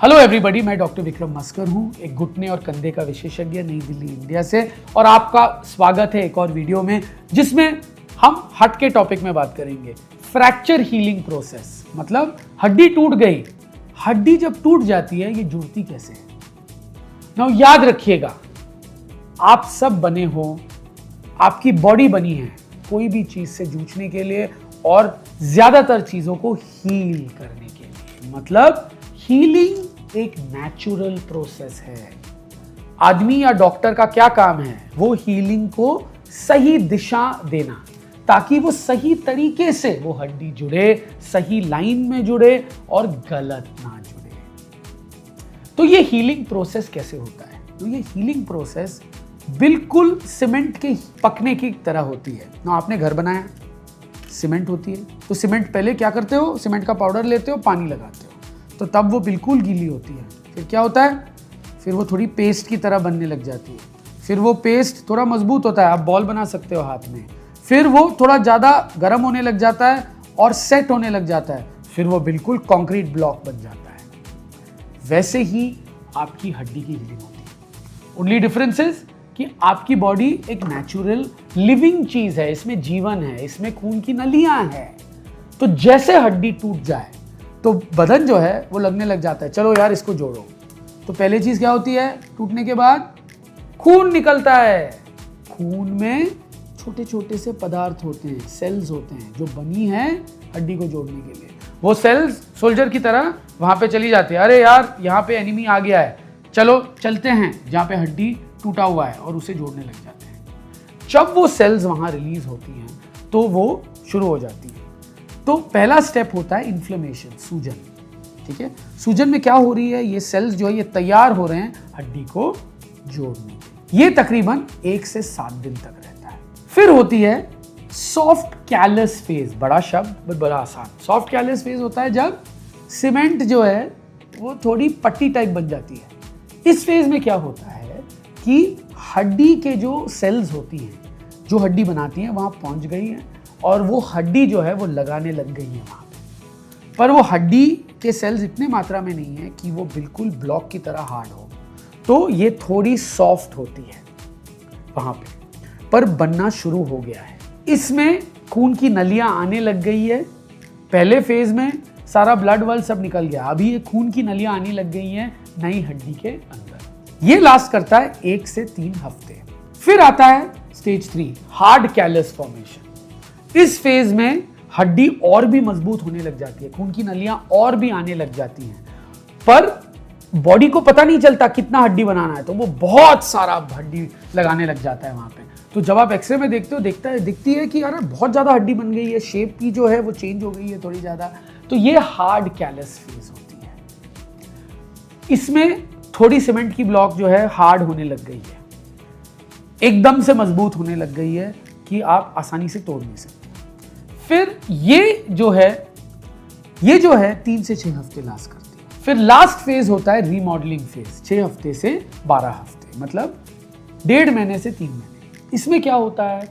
Hello everybody, मैं doctor Vikram मस्कर हूं, एक घुटने और कंधे का विशेषज्ञ नई दिल्ली इंडिया से। और आपका स्वागत है एक और वीडियो में जिसमें हम हट के टॉपिक में बात करेंगे फ्रैक्चर हीलिंग प्रोसेस। मतलब हड्डी टूट गई, हड्डी जब टूट जाती है ये जुड़ती कैसे है। नाउ याद रखिएगा, आप सब बने हो, आपकी बॉडी बनी है कोई भी चीज से जूझने के लिए और ज्यादातर चीजों को हील करने के लिए। मतलब हीलिंग एक नेचुरल प्रोसेस है। आदमी या डॉक्टर का क्या काम है? वो हीलिंग को सही दिशा देना ताकि वो सही तरीके से वो हड्डी जुड़े, सही लाइन में जुड़े और गलत ना जुड़े। तो ये हीलिंग प्रोसेस कैसे होता है? तो ये हीलिंग प्रोसेस बिल्कुल सीमेंट के पकने की तरह होती है ना। आपने घर बनाया, सीमेंट होती है, तो सीमेंट पहले क्या करते हो? सीमेंट का पाउडर लेते हो, पानी लगाते हो, तो तब वो बिल्कुल गीली होती है। फिर क्या होता है? फिर वो थोड़ी पेस्ट की तरह बनने लग जाती है। फिर वो पेस्ट थोड़ा मजबूत होता है, आप बॉल बना सकते हो हाथ में। फिर वो थोड़ा ज़्यादा गर्म होने लग जाता है और सेट होने लग जाता है। फिर वो बिल्कुल कंक्रीट ब्लॉक बन जाता है। वैसे ही आपकी हड्डी की हीलिंग होती है। ओनली डिफरेंस इज कि आपकी बॉडी एक नेचुरल लिविंग चीज है, इसमें जीवन है, इसमें खून की नलियां हैं। तो जैसे हड्डी टूट जाए तो बदन जो है वो लगने लग जाता है, चलो यार इसको जोड़ो। तो पहले चीज क्या होती है? टूटने के बाद खून निकलता है। खून में छोटे छोटे से पदार्थ होते हैं, सेल्स होते हैं जो बनी है हड्डी को जोड़ने के लिए। वो सेल्स सोल्जर की तरह वहां पे चली जाती है। अरे यार यहाँ पे एनिमी आ गया है, चलो चलते हैं जहाँ पे हड्डी टूटा हुआ है, और उसे जोड़ने लग जाते हैं। जब वो सेल्स वहां रिलीज होती हैं तो वो शुरू हो जाती है। तो पहला स्टेप होता है इन्फ्लेमेशन, सूजन। ठीक है, सूजन में क्या हो रही है? ये सेल्स जो है ये तैयार हो रहे हैं हड्डी को जोड़ने के। ये तकरीबन 1 से 7 दिन तक रहता है। फिर होती है सॉफ्ट कैलस फेज। बड़ा शब्द बट बड़ा आसान। सॉफ्ट कैलस फेज होता है जब सीमेंट जो है वो थोड़ी पट्टी टाइप बन जाती है। इस फेज में क्या होता है कि हड्डी के जो सेल्स होती हैं जो हड्डी बनाती हैं वहां पहुंच गई हैं और वो हड्डी जो है वो लगाने लग गई है वहां पर वो हड्डी के सेल्स इतने मात्रा में नहीं है कि वो बिल्कुल ब्लॉक की तरह हार्ड हो। तो ये थोड़ी सॉफ्ट होती है वहां पे, पर बनना शुरू हो गया है। इसमें खून की नलियां आने लग गई है। पहले फेज में सारा ब्लड वल सब निकल गया, अभी ये खून की नलियां आने लग गई हैं नई हड्डी के अंदर। ये लास्ट करता है 1 से 3 हफ्ते। फिर आता है स्टेज 3, हार्ड कैलस फॉर्मेशन। इस फेज में हड्डी और भी मजबूत होने लग जाती है, खून की नलियां और भी आने लग जाती हैं, पर बॉडी को पता नहीं चलता कितना हड्डी बनाना है, तो वो बहुत सारा हड्डी लगाने लग जाता है वहां पे। तो जब आप एक्सरे में देखते हो दिखती है कि यार बहुत ज्यादा हड्डी बन गई है, शेप की जो है वो चेंज हो गई है थोड़ी ज्यादा। तो ये हार्ड कैलस फेज होती है। इसमें थोड़ी सीमेंट की ब्लॉक जो है हार्ड होने लग गई है, एकदम से मजबूत होने लग गई है कि आप आसानी से तोड़ नहीं सकते। फिर ये जो है 3 से 6 हफ्ते लास्ट करती है। फिर लास्ट फेज होता है रीमॉडलिंग फेज, 6 हफ्ते से 12 हफ्ते, मतलब 1.5 महीने से 3 महीने। इसमें क्या होता है?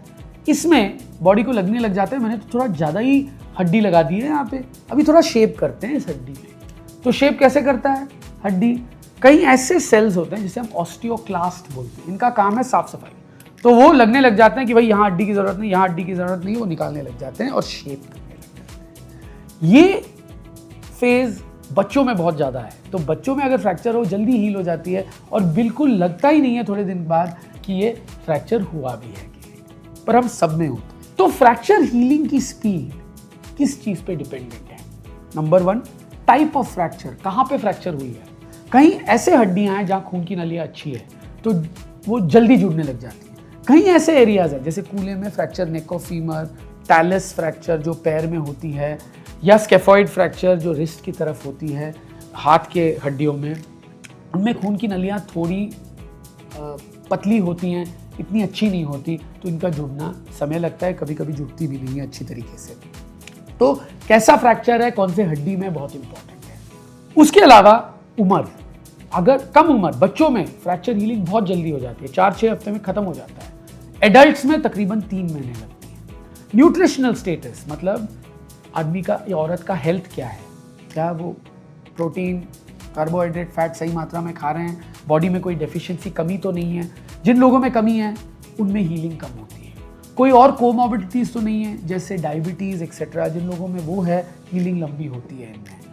इसमें बॉडी को लगने लग जाता है मैंने तो थोड़ा ज्यादा ही हड्डी लगा दी है यहाँ पे, अभी थोड़ा शेप करते हैं इस हड्डी में। तो शेप कैसे करता है हड्डी? कई ऐसे सेल्स होते हैं जिसे हम ऑस्टियोक्लास्ट बोलते हैं, इनका काम है साफ सफाई। तो वो लगने लग जाते हैं कि भाई यहाँ हड्डी की जरूरत नहीं, यहाँ हड्डी की जरूरत नहीं, वो निकालने लग जाते हैं और शेप करने लग जाते हैं। ये फेज बच्चों में बहुत ज्यादा है। तो बच्चों में अगर फ्रैक्चर हो जल्दी हील हो जाती है और बिल्कुल लगता ही नहीं है थोड़े दिन बाद कि ये फ्रैक्चर हुआ भी है, पर हम सब में होता है। तो फ्रैक्चर हीलिंग की स्पीड किस चीज पे डिपेंडेंट है? नंबर 1, टाइप ऑफ फ्रैक्चर, कहाँ पे फ्रैक्चर हुई है। कहीं ऐसे हड्डियां हैं जहां खून की नलियां अच्छी है तो वो जल्दी जुड़ने लग जाती है। कहीं ऐसे एरियाज है जैसे कूल्हे में फ्रैक्चर, नेकोफीमर, टैलस फ्रैक्चर जो पैर में होती है, या स्केफॉइड फ्रैक्चर जो रिस्ट की तरफ होती है हाथ के हड्डियों में, उनमें खून की नलियां थोड़ी पतली होती हैं, इतनी अच्छी नहीं होती, तो इनका जुड़ना समय लगता है, कभी कभी जुड़ती भी नहीं है अच्छी तरीके से। तो कैसा फ्रैक्चर है, कौन से हड्डी में, बहुत इंपॉर्टेंट है। उसके अलावा उम्र, अगर कम उम्र बच्चों में फ्रैक्चर हीलिंग बहुत जल्दी हो जाती है, 4-6 हफ्ते में खत्म हो जाता है। एडल्ट्स में तकरीबन 3 महीने लगती है। न्यूट्रिशनल स्टेटस, मतलब आदमी का या औरत का हेल्थ क्या है, क्या वो प्रोटीन कार्बोहाइड्रेट फैट सही मात्रा में खा रहे हैं, बॉडी में कोई डेफिशिएंसी कमी तो नहीं है। जिन लोगों में कमी है उनमें हीलिंग कम होती है। कोई और कोमॉर्बिडिटीज़ तो नहीं है जैसे डायबिटीज़ एक्सेट्रा, जिन लोगों में वो है हीलिंग लंबी होती है इनमें।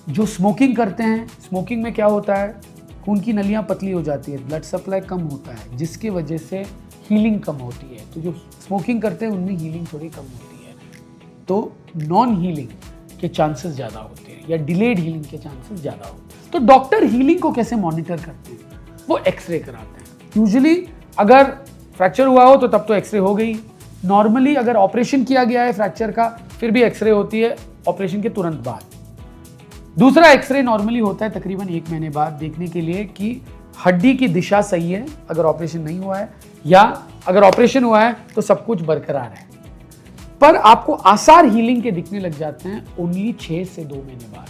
जो स्मोकिंग करते हैं, स्मोकिंग में क्या होता है, खून की नलियाँ पतली हो जाती है, ब्लड सप्लाई कम होता है, जिसकी वजह से हीलिंग कम होती है। तो जो स्मोकिंग करते हैं उनमें हीलिंग थोड़ी कम होती है, तो नॉन हीलिंग के चांसेस ज़्यादा होते हैं या डिलेड हीलिंग के चांसेस ज़्यादा होते हैं। तो डॉक्टर हीलिंग को कैसे मॉनिटर करते हैं? वो एक्सरे कराते हैं। यूजुअली अगर फ्रैक्चर हुआ हो तो तब तो एक्सरे हो गई। नॉर्मली अगर ऑपरेशन किया गया है फ्रैक्चर का, फिर भी एक्सरे होती है ऑपरेशन के तुरंत बाद। दूसरा एक्सरे नॉर्मली होता है तकरीबन 1 महीने बाद, देखने के लिए कि हड्डी की दिशा सही है अगर ऑपरेशन नहीं हुआ है, या अगर ऑपरेशन हुआ है तो सब कुछ बरकरार है। पर आपको आसार हीलिंग के दिखने लग जाते हैं ओनली 6 से 2 महीने बाद,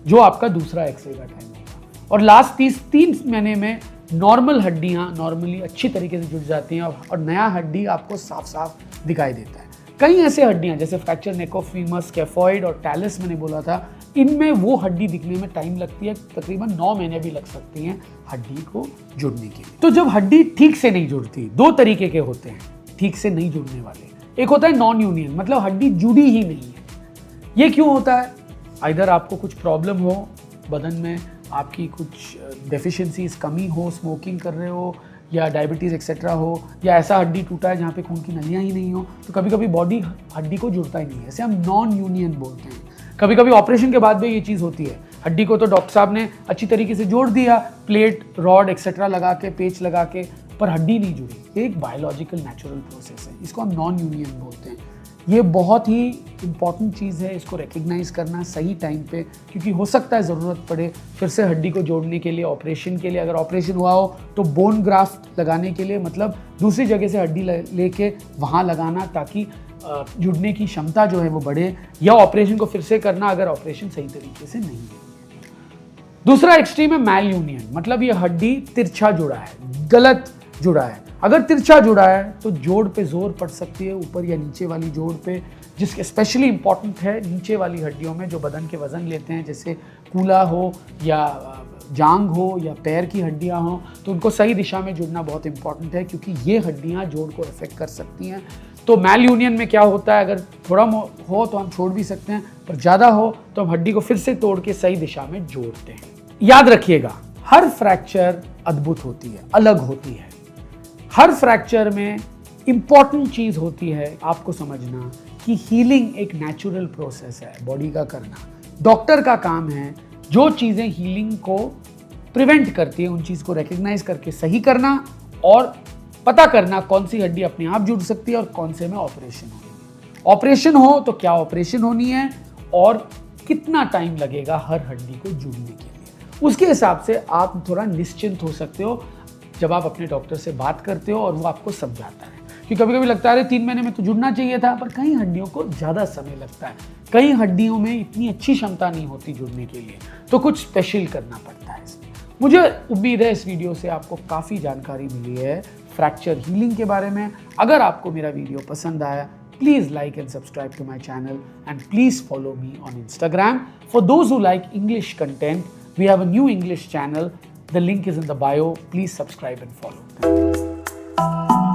जो आपका दूसरा एक्सरे का टाइम होगा। और लास्ट 3 महीने में नॉर्मल हड्डियां नॉर्मली अच्छी तरीके से जुड़ जाती हैं और नया हड्डी आपको साफ साफ दिखाई देता है। कई ऐसे हड्डियां जैसे fracture neck of femur, scaphoid और टैलिस मैंने बोला था, इनमें वो हड्डी दिखने में टाइम लगती है, तकरीबन 9 महीने भी लग सकती हैं हड्डी को जुड़ने के लिए। तो जब हड्डी ठीक से नहीं जुड़ती, 2 तरीके के होते हैं ठीक से नहीं जुड़ने वाले। एक होता है नॉन यूनियन, मतलब हड्डी जुड़ी ही नहीं है। ये क्यों होता है? आइदर आपको कुछ प्रॉब्लम हो बदन में, आपकी कुछ डेफिशिएंसीज कमी हो, स्मोकिंग कर रहे हो, या डायबिटीज़ एक्सेट्रा हो, या ऐसा हड्डी टूटा है जहाँ पे खून की नलियाँ ही नहीं हो, तो कभी कभी बॉडी हड्डी को जुड़ता ही नहीं है। ऐसे हम नॉन यूनियन बोलते हैं। कभी कभी ऑपरेशन के बाद भी ये चीज़ होती है, हड्डी को तो डॉक्टर साहब ने अच्छी तरीके से जोड़ दिया, प्लेट, रॉड एक्सेट्रा लगा के, पेच लगा के, पर हड्डी नहीं जुड़ी। ये एक बायोलॉजिकल नेचुरल प्रोसेस है, इसको हम नॉन यूनियन बोलते हैं। ये बहुत ही इंपॉर्टेंट चीज़ है, इसको रिकग्नाइज करना सही टाइम पे, क्योंकि हो सकता है ज़रूरत पड़े फिर से हड्डी को जोड़ने के लिए, ऑपरेशन के लिए। अगर ऑपरेशन हुआ हो तो बोन ग्राफ्ट लगाने के लिए, मतलब दूसरी जगह से हड्डी लेके वहाँ लगाना ताकि जुड़ने की क्षमता जो है वो बढ़े, या ऑपरेशन को फिर से करना अगर ऑपरेशन सही तरीके से नहीं है। दूसरा एक्सट्रीम है मैल यूनियन, मतलब ये हड्डी तिरछा जुड़ा है, गलत जुड़ा है। अगर तिरछा जुड़ा है तो जोड़ पे जोर पड़ सकती है, ऊपर या नीचे वाली जोड़ पे, जिसके स्पेशली इंपॉर्टेंट है नीचे वाली हड्डियों में जो बदन के वजन लेते हैं, जैसे कूल्हा हो या जांग हो या पैर की हड्डियां हो, तो उनको सही दिशा में जुड़ना बहुत इंपॉर्टेंट है, क्योंकि ये हड्डियां जोड़ को अफेक्ट कर सकती हैं। तो मैल यूनियन में क्या होता है, अगर थोड़ा हो तो हम छोड़ भी सकते हैं, पर ज़्यादा हो तो हम हड्डी को फिर से तोड़ के सही दिशा में जोड़ते हैं। याद रखिएगा, हर फ्रैक्चर अद्भुत होती है, अलग होती है। हर फ्रैक्चर में इंपॉर्टेंट चीज़ होती है आपको समझना कि हीलिंग एक नेचुरल प्रोसेस है बॉडी का करना। डॉक्टर का काम है जो चीज़ें हीलिंग को प्रिवेंट करती है उन चीज़ को रिकग्नाइज करके सही करना और पता करना कौन सी हड्डी अपने आप जुड़ सकती है और कौन से में ऑपरेशन होगी। ऑपरेशन हो तो क्या ऑपरेशन होनी है और कितना टाइम लगेगा हर हड्डी को जुड़ने के लिए, उसके हिसाब से आप थोड़ा निश्चिंत हो सकते हो जब आप अपने डॉक्टर से बात करते हो और वो आपको समझाता है। कि कभी कभी लगता है 3 महीने में तो जुड़ना चाहिए था, पर कई हड्डियों को ज़्यादा समय लगता है, कई हड्डियों में इतनी अच्छी क्षमता नहीं होती जुड़ने के लिए, तो कुछ स्पेशल करना पड़ता है इसमें। मुझे उम्मीद है इस वीडियो से आपको काफ़ी जानकारी मिली है फ्रैक्चर हीलिंग के बारे में। अगर आपको मेरा वीडियो पसंद आया, please like and subscribe to my channel and please follow me on Instagram. For those who like English content, we have a new English channel. The link is in the bio. Please subscribe and follow.